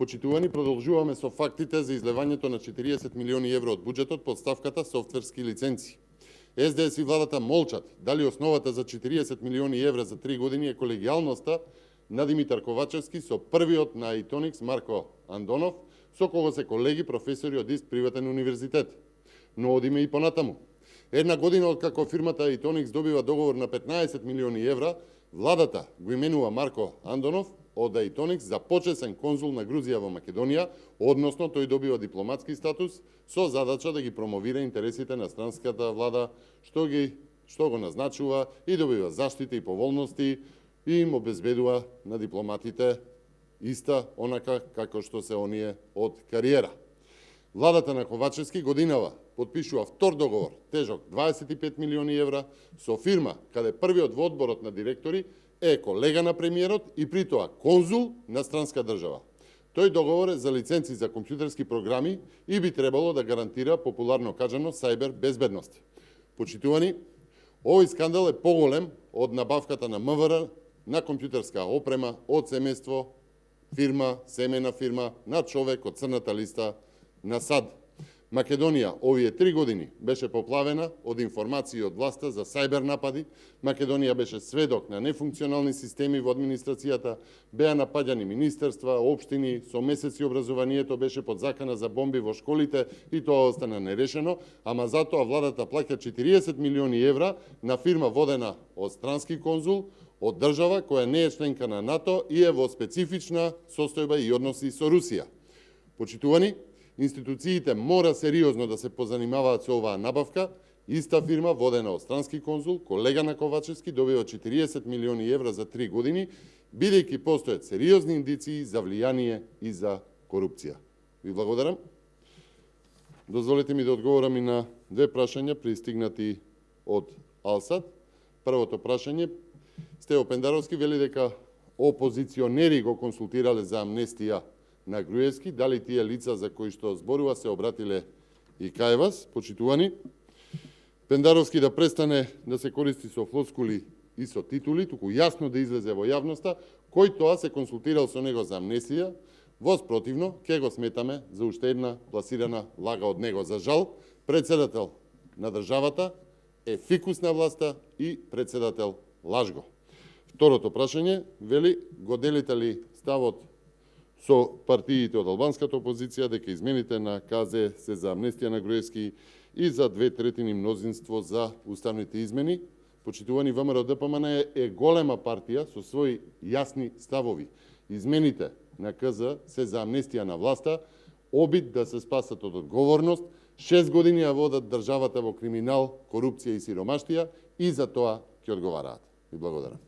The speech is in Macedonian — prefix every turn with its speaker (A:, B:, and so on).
A: Почитувани, продолжуваме со фактите за излевањето на 40 милиони евро од буџетот под ставката софтверски лиценци. СДС и владата молчат дали основата за 40 милиони евра за 3 години е колегијалноста на Димитар Ковачевски со првиот на Итоникс Марко Андонов, со кого се колеги професори од ист приватен универзитет. Но одиме и понатаму. Една година откако фирмата Итоникс добива договор на 15 милиони евра, владата го именува Марко Андонов од Итоникс за почесен конзул на Грузија во Македонија, односно тој добива дипломатски статус со задача да ги промовира интересите на странската влада, што го назначува и добива заштита и поволности и им обезбедува на дипломатите иста онака како што се оние од кариера. Владата на Ковачевски годинава подпишува втор договор, тежок 25 милиони евра, со фирма каде првиот во одборот на директори е колега на премиерот и при тоа конзул на странска држава. Тој договор е за лиценци за компјутерски програми и би требало да гарантира, популарно кажано, сајбер безбедност. Почитувани, овој скандал е поголем од набавката на МВР на компјутерска опрема од семејство, фирма, семена фирма, на човек од црната листа на САД. Македонија овие 3 години беше поплавена од информации од власта за сајбер напади. Македонија беше сведок на нефункционални системи во администрацијата, беа напаѓани министерства, општини, со месеци образованието беше под закана за бомби во школите и тоа остана нерешено, ама затоа владата плаќа 40 милиони евра на фирма водена од странски конзул, од држава која не е членка на НАТО и е во специфична состојба и односи со Русија. Почитувани, институциите мора сериозно да се позанимаваат со оваа набавка. Иста фирма, водена од странски конзул, колега на Ковачевски, добива 40 милиони евра за 3 години, бидејќи постојат сериозни индиции за влијание и за корупција. Ви благодарам. Дозволете ми да одговорам и на две прашања пристигнати од Алсат. Првото прашање, Стево Пендаровски вели дека опозиционери го консултирале за амнестија на Груевски, дали тие лица за кои што зборува се обратиле и кај вас, почитувани. Пендаровски да престане да се користи со флоскули и со титули, туку јасно да излезе во јавноста кој тоа се консултирал со него за амнестија. Воспротивно, ке го сметаме за уште една пласирана лага од него. За жал, председател на државата е фикус на власта и председател лажго. Второто прашање, вели, го делите ли ставот со партиите од албанската опозиција дека измените на КЗ се за амнестија на Груевски и за 2/3 мнозинство за уставните измени. Почитувани, ВМРО ДПМН е голема партија со своји јасни ставови. Измените на КЗ се за амнестија на власта, обид да се спасат од одговорност, 6 години ја водат државата во криминал, корупција и сиромаштија и за тоа ќе одговараат. Ви благодарам.